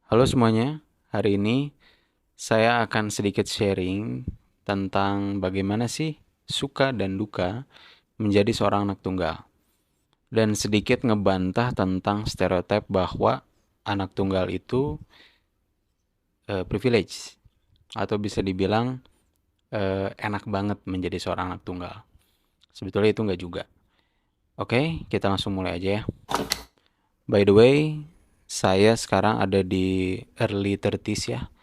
Halo semuanya, hari ini saya akan sedikit sharing tentang bagaimana sih suka dan duka menjadi seorang anak tunggal. Dan sedikit ngebantah tentang stereotip bahwa anak tunggal itu privilege atau bisa dibilang enak banget menjadi seorang anak tunggal. Sebetulnya itu nggak juga. Oke, kita langsung mulai aja ya. By the way, saya sekarang ada di early 30s ya,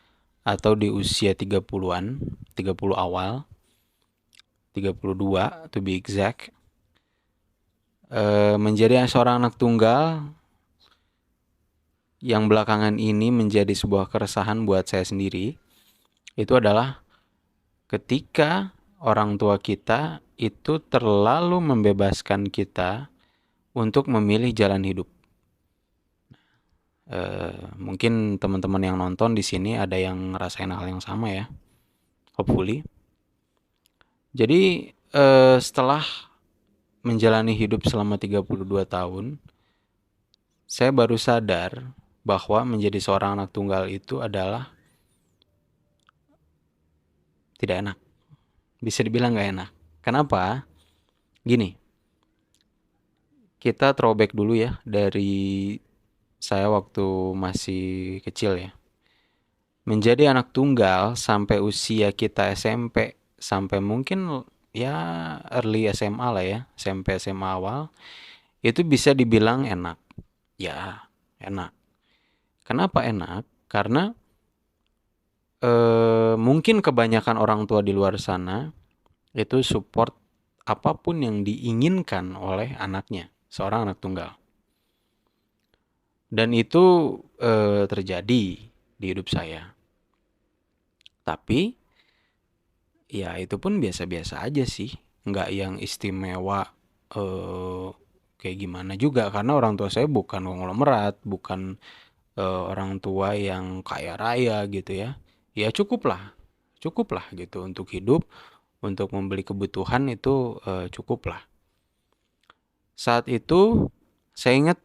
atau di usia 30-an, 30 awal, 32 to be exact. Menjadi seorang anak tunggal yang belakangan ini menjadi sebuah keresahan buat saya sendiri, itu adalah ketika orang tua kita itu terlalu membebaskan kita untuk memilih jalan hidup. Mungkin teman-teman yang nonton di sini ada yang ngerasain hal yang sama ya, hopefully. Jadi setelah menjalani hidup selama 32 tahun, saya baru sadar bahwa menjadi seorang anak tunggal itu adalah tidak enak. Bisa dibilang gak enak. Kenapa? Gini, kita throwback dulu ya dari saya waktu masih kecil ya. Menjadi anak tunggal sampai usia kita SMP, sampai mungkin ya early SMA lah ya, SMP SMA awal, itu bisa dibilang enak. Ya, enak. Kenapa enak? Karena mungkin kebanyakan orang tua di luar sana itu support apapun yang diinginkan oleh anaknya, seorang anak tunggal. Dan itu terjadi di hidup saya. Tapi ya itu pun biasa-biasa aja sih, nggak yang istimewa kayak gimana juga, karena orang tua saya bukan konglomerat, bukan orang tua yang kaya raya gitu ya. Ya cukup lah gitu untuk hidup, untuk membeli kebutuhan itu cukup lah. Saat itu saya ingat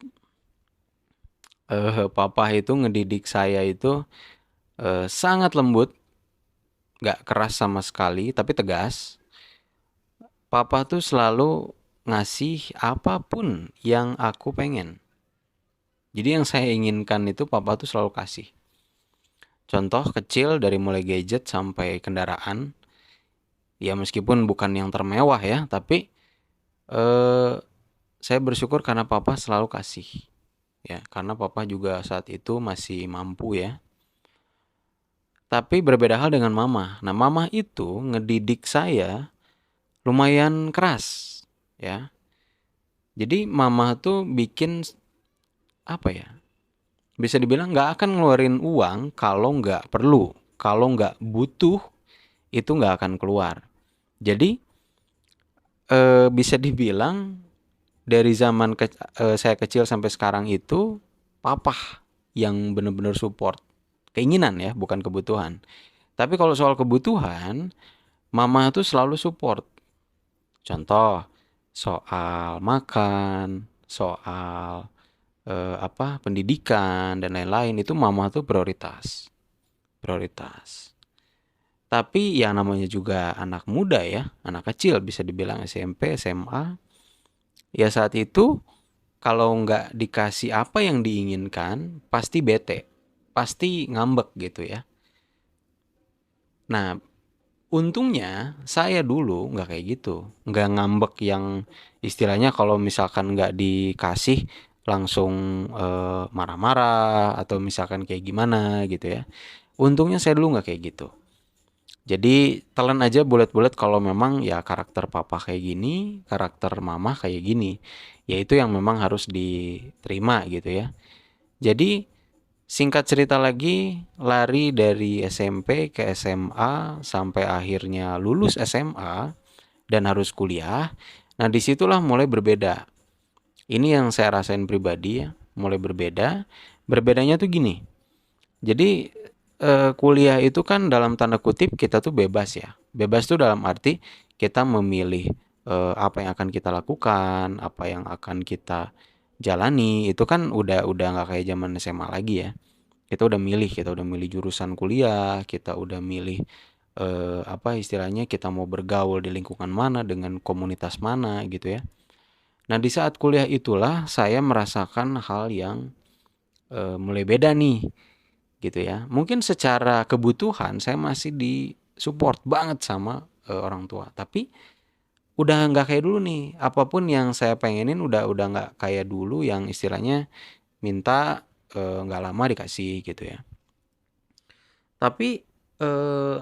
papa itu ngedidik saya itu sangat lembut, gak keras sama sekali, tapi tegas. Papa tuh selalu ngasih apapun yang aku pengen. Jadi yang saya inginkan itu papa tuh selalu kasih. Contoh kecil dari mulai gadget sampai kendaraan. Ya meskipun bukan yang termewah ya, tapi eh, saya bersyukur karena papa selalu kasih. Ya, karena papa juga saat itu masih mampu ya. Tapi berbeda hal dengan mama. Nah, mama itu ngedidik saya lumayan keras, ya. Jadi mama tuh bikin apa ya? Bisa dibilang nggak akan ngeluarin uang kalau nggak perlu, kalau nggak butuh itu nggak akan keluar. Jadi bisa dibilang dari zaman saya kecil sampai sekarang itu papa yang benar-benar support keinginan ya, bukan kebutuhan. Tapi kalau soal kebutuhan, mama tuh selalu support. Contoh, soal makan, soal pendidikan dan lain-lain itu mama tuh prioritas. Prioritas. Tapi ya namanya juga anak muda ya, anak kecil bisa dibilang SMP, SMA. Ya saat itu kalau nggak dikasih apa yang diinginkan, pasti bete, pasti ngambek gitu ya. Nah, untungnya saya dulu nggak kayak gitu, nggak ngambek yang istilahnya kalau misalkan nggak dikasih langsung marah-marah atau misalkan kayak gimana gitu ya. Untungnya saya dulu nggak kayak gitu. Jadi telan aja bulat-bulat kalau memang ya karakter papa kayak gini, karakter mama kayak gini. Ya itu yang memang harus diterima gitu ya. Jadi singkat cerita lagi, lari dari SMP ke SMA sampai akhirnya lulus SMA dan harus kuliah. Nah, disitulah mulai berbeda. Ini yang saya rasain pribadi ya, mulai berbeda. Berbedanya tuh gini. Jadi kuliah itu kan dalam tanda kutip kita tuh bebas ya. Bebas tuh dalam arti kita memilih apa yang akan kita lakukan, apa yang akan kita jalani. Itu kan udah nggak kayak zaman SMA lagi ya. kita udah milih jurusan kuliah, kita udah milih apa istilahnya kita mau bergaul di lingkungan mana, dengan komunitas mana gitu ya. Nah, di saat kuliah itulah saya merasakan hal yang mulai beda nih gitu ya. Mungkin secara kebutuhan saya masih di-support banget sama orang tua, tapi udah nggak kayak dulu nih. Apapun yang saya pengenin udah nggak kayak dulu yang istilahnya minta nggak lama dikasih gitu ya. Tapi eh,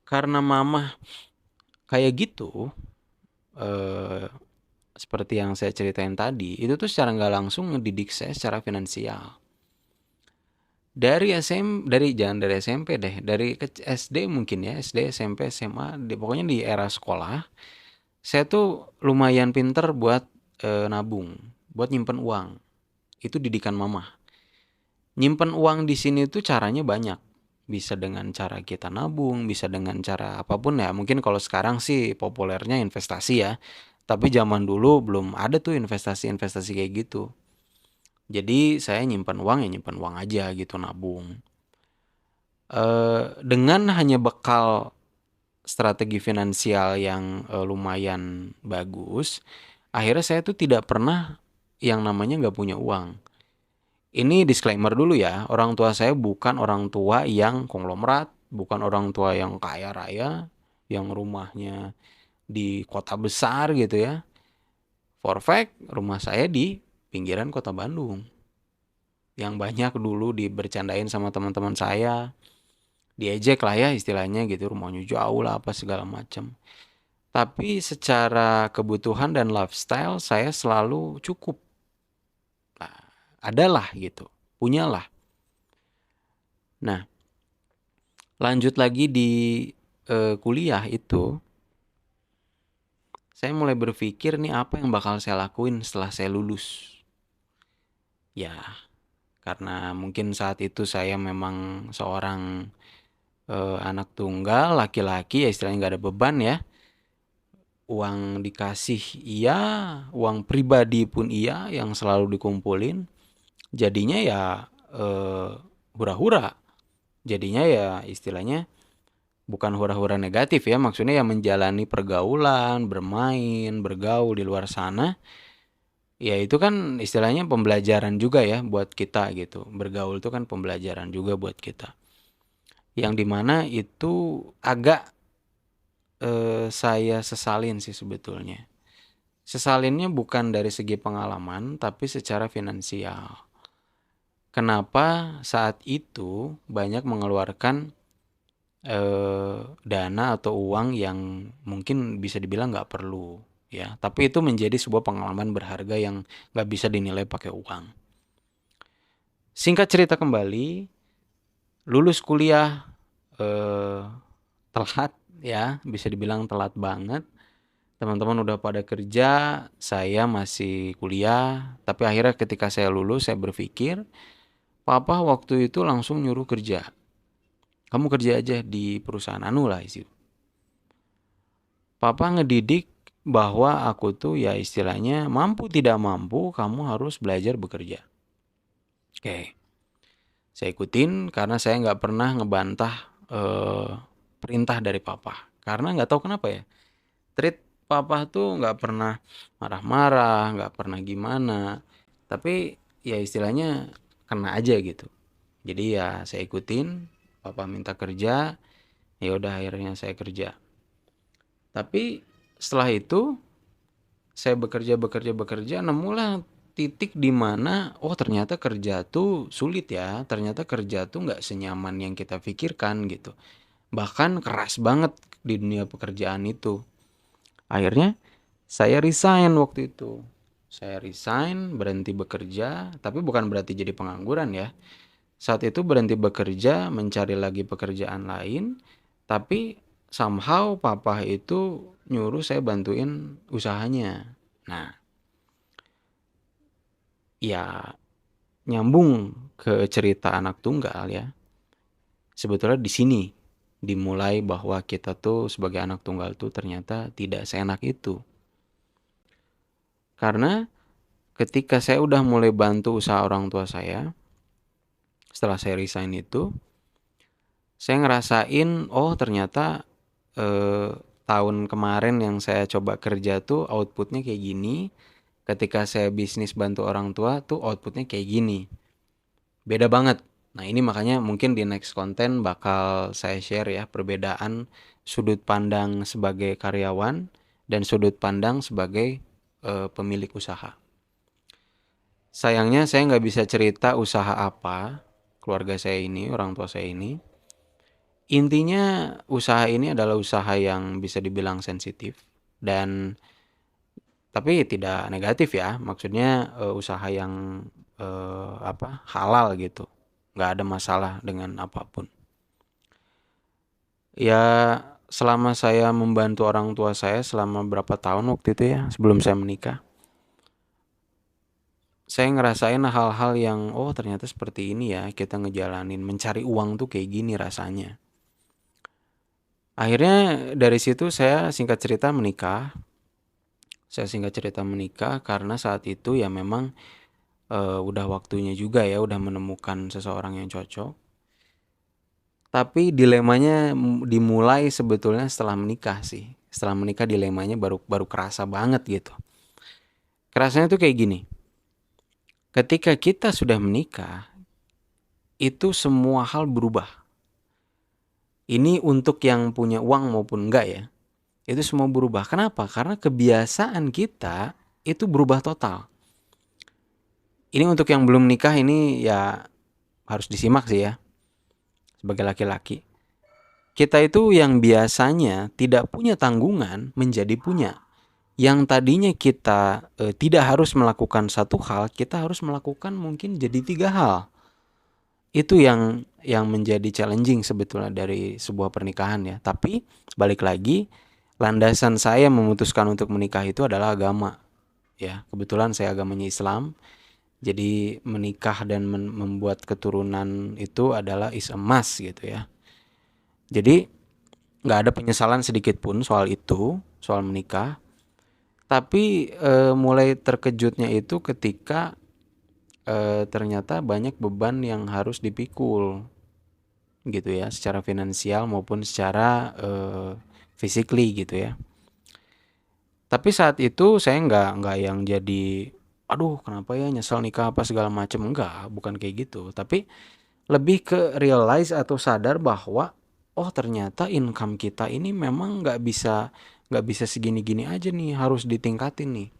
karena mama kayak gitu, eh, seperti yang saya ceritain tadi, itu tuh secara nggak langsung ngedidik saya secara finansial. Dari SMP deh, dari SD mungkin ya, SD, SMP, SMA, pokoknya di era sekolah, saya tuh lumayan pinter buat nabung, buat nyimpen uang. Itu didikan mama. Nyimpen uang di sini tuh caranya banyak. Bisa dengan cara kita nabung, bisa dengan cara apapun ya. Mungkin kalau sekarang sih populernya investasi ya. Tapi zaman dulu belum ada tuh investasi-investasi kayak gitu. Jadi saya nyimpan uang ya nyimpan uang aja gitu, nabung. Dengan hanya bekal strategi finansial yang lumayan bagus, akhirnya saya tuh tidak pernah yang namanya nggak punya uang. Ini disclaimer dulu ya, orang tua saya bukan orang tua yang konglomerat, bukan orang tua yang kaya raya, yang rumahnya di kota besar gitu ya. For fact, rumah saya di pinggiran kota Bandung. Yang banyak dulu dibercandain sama teman-teman saya, diejek lah ya istilahnya gitu, rumahnya jauh lah apa segala macam. Tapi secara kebutuhan dan lifestyle saya selalu cukup. Nah, adalah gitu, punyalah. Nah, lanjut lagi di kuliah itu, saya mulai berpikir nih apa yang bakal saya lakuin setelah saya lulus. Ya, karena mungkin saat itu saya memang seorang anak tunggal, laki-laki ya istilahnya nggak ada beban ya. Uang dikasih iya, uang pribadi pun iya yang selalu dikumpulin. Jadinya ya hura-hura. Jadinya ya istilahnya bukan hura-hura negatif ya, maksudnya ya menjalani pergaulan, bermain, bergaul di luar sana. Ya itu kan istilahnya pembelajaran juga ya buat kita gitu. Bergaul itu kan pembelajaran juga buat kita. Yang dimana itu agak saya sesalin sih sebetulnya. Sesalinnya bukan dari segi pengalaman, tapi secara finansial. Kenapa saat itu banyak mengeluarkan dana atau uang yang mungkin bisa dibilang nggak perlu ya, tapi itu menjadi sebuah pengalaman berharga yang nggak bisa dinilai pakai uang. Singkat cerita kembali, lulus kuliah eh, telat ya, bisa dibilang telat banget. Teman-teman udah pada kerja, saya masih kuliah. Tapi akhirnya ketika saya lulus, saya berpikir, papa waktu itu langsung nyuruh kerja. Kamu kerja aja di perusahaan anu lah isi. Papa ngedidik bahwa aku tuh ya istilahnya mampu tidak mampu, kamu harus belajar bekerja. Oke, saya ikutin karena saya nggak pernah ngebantah perintah dari papa. Karena nggak tahu kenapa ya, treat papa tuh nggak pernah marah-marah, nggak pernah gimana. Tapi ya istilahnya kena aja gitu. Jadi ya saya ikutin, papa minta kerja, ya udah akhirnya saya kerja. Tapi setelah itu saya bekerja, nemulah titik di mana oh ternyata kerja tuh sulit ya, ternyata kerja tuh nggak senyaman yang kita pikirkan gitu. Bahkan keras banget di dunia pekerjaan itu. Akhirnya saya resign waktu itu. Saya resign, berhenti bekerja, tapi bukan berarti jadi pengangguran ya. Saat itu berhenti bekerja, mencari lagi pekerjaan lain, tapi somehow papa itu nyuruh saya bantuin usahanya. Nah, ya nyambung ke cerita anak tunggal ya. Sebetulnya di sini dimulai bahwa kita tuh sebagai anak tunggal tuh ternyata tidak seenak itu. Karena ketika saya udah mulai bantu usaha orang tua saya, Setelah saya resign itu, saya ngerasain, oh ternyata eh, tahun kemarin yang saya coba kerja tuh outputnya kayak gini. Ketika saya bisnis bantu orang tua tuh outputnya kayak gini. Beda banget. Nah ini makanya mungkin di next konten bakal saya share ya perbedaan sudut pandang sebagai karyawan dan sudut pandang sebagai pemilik usaha. Sayangnya saya nggak bisa cerita usaha apa keluarga saya ini, orang tua saya ini. Intinya usaha ini adalah usaha yang bisa dibilang sensitif dan tapi tidak negatif ya. Maksudnya usaha yang halal gitu. Nggak ada masalah dengan apapun. Ya selama saya membantu orang tua saya selama berapa tahun waktu itu ya sebelum saya menikah. Saya ngerasain hal-hal yang oh ternyata seperti ini ya kita ngejalanin mencari uang tuh kayak gini rasanya. Akhirnya dari situ saya singkat cerita menikah. Saya singkat cerita menikah karena saat itu ya memang udah waktunya juga ya udah menemukan seseorang yang cocok. Tapi dilemanya dimulai sebetulnya setelah menikah sih. Setelah menikah dilemanya baru baru kerasa banget gitu. Kerasanya tuh kayak gini. Ketika kita sudah menikah, itu semua hal berubah. Ini untuk yang punya uang maupun enggak ya. Itu semua berubah. Kenapa? Karena kebiasaan kita itu berubah total. Ini untuk yang belum nikah ini ya harus disimak sih ya. Sebagai laki-laki. Kita itu yang biasanya tidak punya tanggungan menjadi punya. Yang tadinya kita tidak harus melakukan satu hal, kita harus melakukan mungkin jadi 3 hal. Itu yang menjadi challenging sebetulnya dari sebuah pernikahan ya. Tapi balik lagi, landasan saya memutuskan untuk menikah itu adalah agama. Ya, kebetulan saya agamanya Islam. Jadi menikah dan membuat keturunan itu adalah is a must gitu ya. Jadi nggak ada penyesalan sedikit pun soal itu, soal menikah. Tapi mulai terkejutnya itu ketika ternyata banyak beban yang harus dipikul gitu ya, secara finansial maupun secara physically gitu ya. Tapi saat itu saya nggak yang jadi, aduh kenapa ya nyesel nikah apa segala macem, enggak, bukan kayak gitu. Tapi lebih ke realize atau sadar bahwa oh ternyata income kita ini memang nggak bisa segini-gini aja nih, harus ditingkatin nih.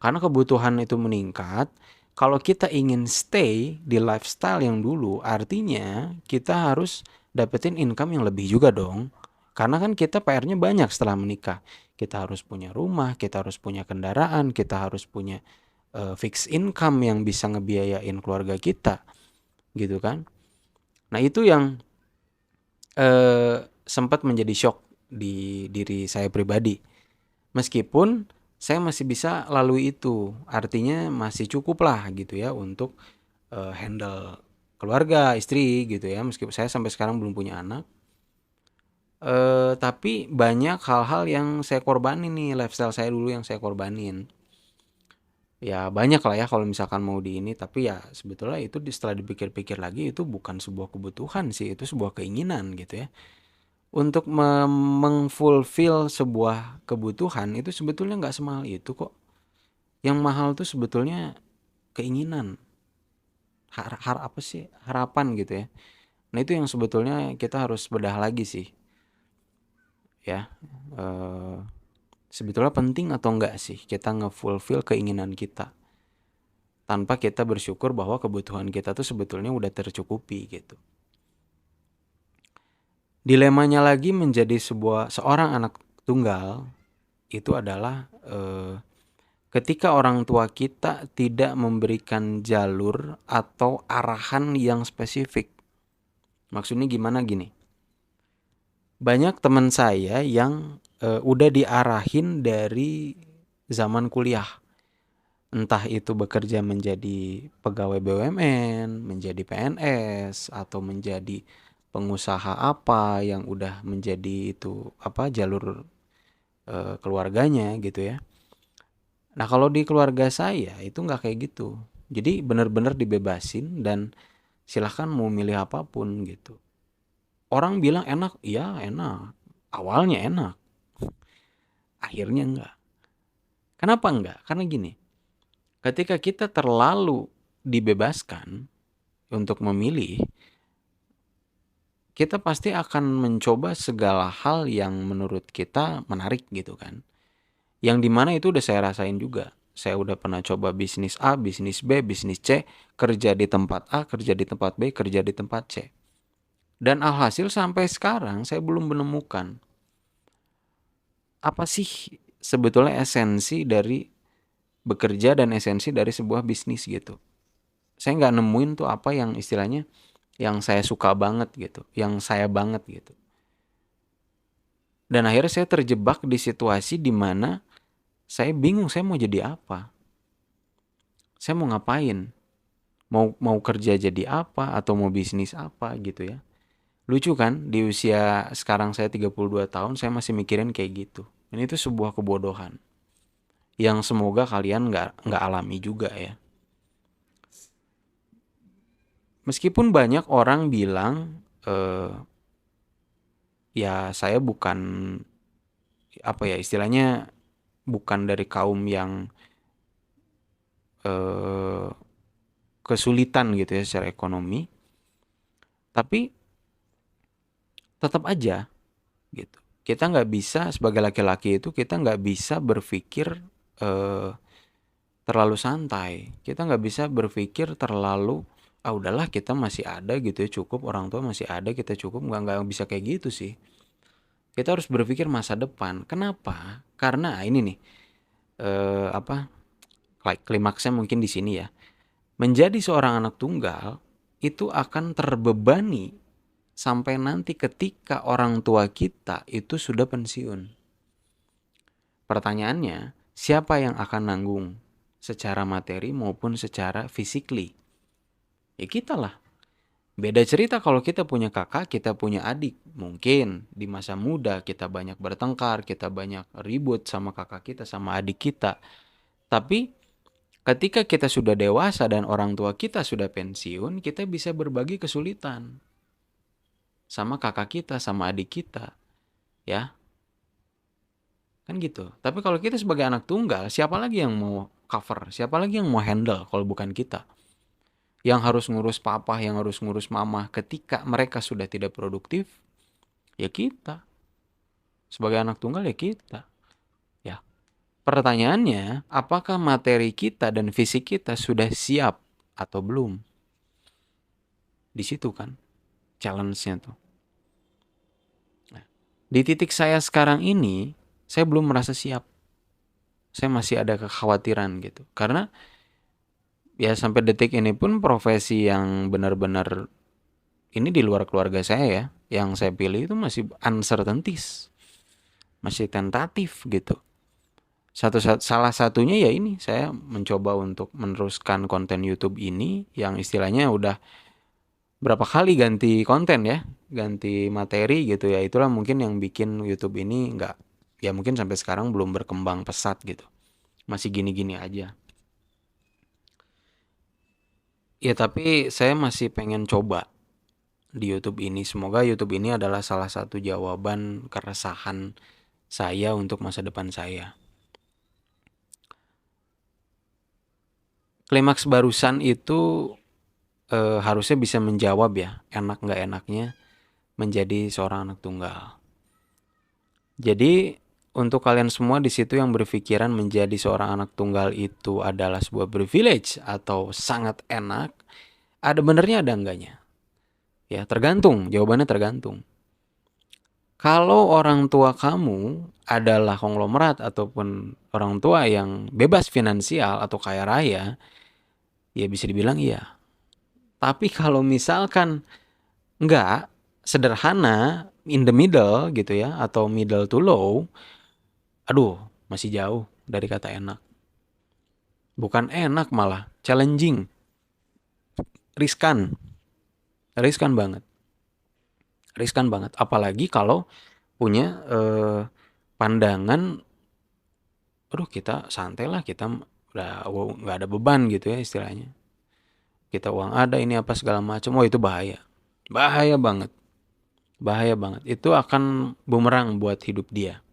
Karena kebutuhan itu meningkat. Kalau kita ingin stay di lifestyle yang dulu, artinya kita harus dapetin income yang lebih juga dong. Karena kan kita PR-nya banyak setelah menikah. Kita harus punya rumah, kita harus punya kendaraan, kita harus punya fixed income yang bisa ngebiayain keluarga kita, gitu kan. Nah itu yang sempat menjadi shock di diri saya pribadi. Meskipun saya masih bisa lalui itu, artinya masih cukup lah gitu ya untuk handle keluarga, istri gitu ya. Meskipun saya sampai sekarang belum punya anak, tapi banyak hal-hal yang saya korbanin nih, lifestyle saya dulu yang saya korbanin. Ya banyak lah ya kalau misalkan mau di ini, tapi ya sebetulnya itu setelah dipikir-pikir lagi itu bukan sebuah kebutuhan sih, itu sebuah keinginan gitu ya. Untuk mengfulfill sebuah kebutuhan itu sebetulnya nggak semahal itu kok. Yang mahal tuh sebetulnya keinginan, apa sih, harapan gitu ya. Nah itu yang sebetulnya kita harus bedah lagi sih, ya. Sebetulnya penting atau enggak sih kita ngefulfill keinginan kita tanpa kita bersyukur bahwa kebutuhan kita tuh sebetulnya udah tercukupi gitu. Dilemanya lagi menjadi seorang anak tunggal itu adalah ketika orang tua kita tidak memberikan jalur atau arahan yang spesifik. Maksudnya gimana gini? Banyak teman saya yang udah diarahin dari zaman kuliah. Entah itu bekerja menjadi pegawai BUMN, menjadi PNS, atau menjadi pengusaha apa yang udah menjadi itu jalur keluarganya gitu ya. Nah kalau di keluarga saya itu nggak kayak gitu. Jadi benar-benar dibebasin dan silahkan mau milih apapun gitu. Orang bilang enak, iya enak. Awalnya enak, akhirnya enggak. Kenapa enggak? Karena gini, ketika kita terlalu dibebaskan untuk memilih, kita pasti akan mencoba segala hal yang menurut kita menarik gitu kan. Yang dimana itu udah saya rasain juga. Saya udah pernah coba bisnis A, bisnis B, bisnis C, kerja di tempat A, kerja di tempat B, kerja di tempat C. Dan alhasil sampai sekarang saya belum menemukan apa sih sebetulnya esensi dari bekerja dan esensi dari sebuah bisnis gitu. Saya nggak nemuin tuh apa yang istilahnya yang saya suka banget gitu, yang saya banget gitu. Dan akhirnya saya terjebak di situasi di mana saya bingung saya mau jadi apa. Saya mau ngapain? Mau kerja jadi apa atau mau bisnis apa gitu ya. Lucu kan, di usia sekarang saya 32 tahun saya masih mikirin kayak gitu. Dan itu sebuah kebodohan yang semoga kalian nggak alami juga ya. Meskipun banyak orang bilang ya saya bukan apa ya istilahnya bukan dari kaum yang eh, kesulitan gitu ya secara ekonomi, tapi tetap aja gitu. Kita nggak bisa sebagai laki-laki itu kita nggak bisa berpikir eh, terlalu santai. Kita nggak bisa berpikir terlalu udahlah kita masih ada gitu ya cukup orang tua masih ada kita cukup nggak bisa kayak gitu sih. Kita harus berpikir masa depan. Kenapa? Karena ini nih apa klimaksnya mungkin di sini ya. Menjadi seorang anak tunggal itu akan terbebani sampai nanti ketika orang tua kita itu sudah pensiun. Pertanyaannya, siapa yang akan nanggung secara materi maupun secara physically? Ya kita lah. Beda cerita kalau kita punya kakak, kita punya adik. Mungkin di masa muda kita banyak bertengkar, kita banyak ribut sama kakak kita, sama adik kita. Tapi ketika kita sudah dewasa dan orang tua kita sudah pensiun, kita bisa berbagi kesulitan sama kakak kita, sama adik kita. Ya, kan gitu. Tapi kalau kita sebagai anak tunggal, siapa lagi yang mau cover? Siapa lagi yang mau handle kalau bukan kita? Yang harus ngurus papa, yang harus ngurus mama ketika mereka sudah tidak produktif, ya kita. Sebagai anak tunggal ya kita. Ya. Pertanyaannya, apakah materi kita dan fisik kita sudah siap atau belum? Di situ kan challenge-nya tuh. Nah, di titik saya sekarang ini, saya belum merasa siap. Saya masih ada kekhawatiran gitu. Karena ya sampai detik ini pun profesi yang benar-benar ini di luar keluarga saya ya, yang saya pilih itu masih uncertainties, masih tentatif gitu. Salah satunya ya ini saya mencoba untuk meneruskan konten YouTube ini yang istilahnya udah berapa kali ganti konten ya, ganti materi gitu ya. Itulah mungkin yang bikin YouTube ini nggak ya mungkin sampai sekarang belum berkembang pesat gitu. Masih gini-gini aja. Ya tapi saya masih pengen coba di YouTube ini. Semoga YouTube ini adalah salah satu jawaban keresahan saya untuk masa depan saya. Klimaks barusan itu harusnya bisa menjawab ya enak nggak enaknya menjadi seorang anak tunggal. Jadi untuk kalian semua di situ yang berpikiran menjadi seorang anak tunggal itu adalah sebuah privilege atau sangat enak, ada benernya ada enggaknya? Ya tergantung, jawabannya tergantung. Kalau orang tua kamu adalah konglomerat ataupun orang tua yang bebas finansial atau kaya raya, ya bisa dibilang iya. Tapi kalau misalkan enggak, sederhana, in the middle gitu ya, atau middle to low, aduh masih jauh dari kata enak. Bukan enak malah, challenging, riskan, riskan banget. Riskan banget, apalagi kalau punya pandangan aduh kita santai lah kita udah nggak ada beban gitu ya istilahnya kita uang ada ini apa segala macam, itu bahaya. Bahaya banget. Bahaya banget. Itu akan bumerang buat hidup dia.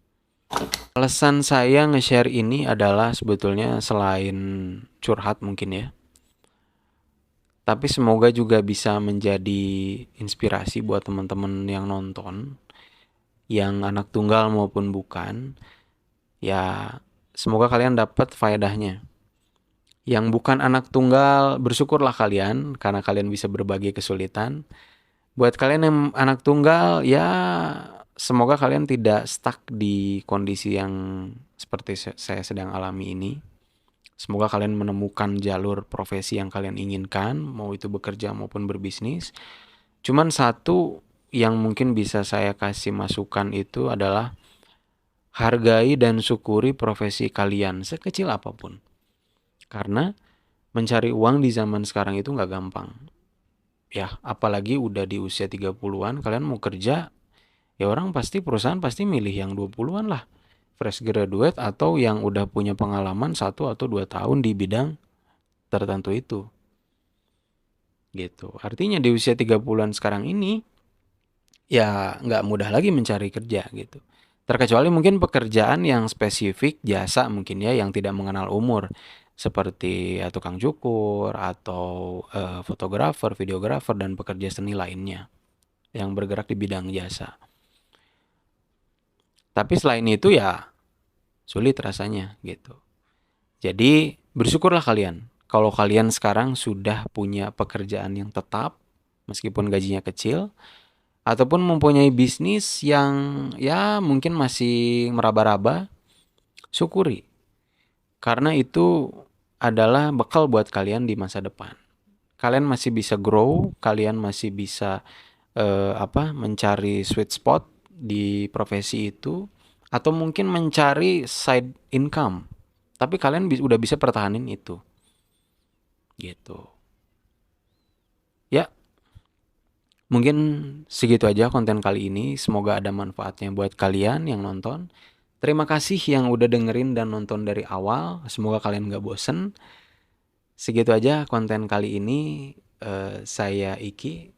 Alasan saya nge-share ini adalah sebetulnya selain curhat mungkin ya. Tapi semoga juga bisa menjadi inspirasi buat teman-teman yang nonton, yang anak tunggal maupun bukan. Ya, semoga kalian dapat faedahnya. Yang bukan anak tunggal, bersyukurlah kalian karena kalian bisa berbagi kesulitan. Buat kalian yang anak tunggal, ya semoga kalian tidak stuck di kondisi yang seperti saya sedang alami ini. Semoga kalian menemukan jalur profesi yang kalian inginkan, mau itu bekerja maupun berbisnis. Cuman satu yang mungkin bisa saya kasih masukan itu adalah hargai dan syukuri profesi kalian sekecil apapun. Karena mencari uang di zaman sekarang itu nggak gampang. Ya, apalagi udah di usia 30-an, kalian mau kerja, ya perusahaan pasti milih yang 20-an lah. Fresh graduate atau yang udah punya pengalaman 1 atau 2 tahun di bidang tertentu itu. Gitu. Artinya di usia 30-an sekarang ini, ya nggak mudah lagi mencari kerja gitu. Terkecuali mungkin pekerjaan yang spesifik, jasa mungkin ya, yang tidak mengenal umur. Seperti tukang cukur, atau fotografer, videografer, dan pekerja seni lainnya yang bergerak di bidang jasa. Tapi selain itu ya sulit rasanya gitu. Jadi bersyukurlah kalian kalau kalian sekarang sudah punya pekerjaan yang tetap meskipun gajinya kecil, ataupun mempunyai bisnis yang ya mungkin masih meraba-raba. Syukuri, karena itu adalah bekal buat kalian di masa depan. Kalian masih bisa grow, kalian masih bisa mencari sweet spot di profesi itu, atau mungkin mencari side income. Tapi kalian udah bisa pertahanin itu. Gitu. Ya, mungkin segitu aja konten kali ini. Semoga ada manfaatnya buat kalian yang nonton. Terima kasih yang udah dengerin dan nonton dari awal. Semoga kalian gak bosen. Segitu aja konten kali ini. Saya Iki.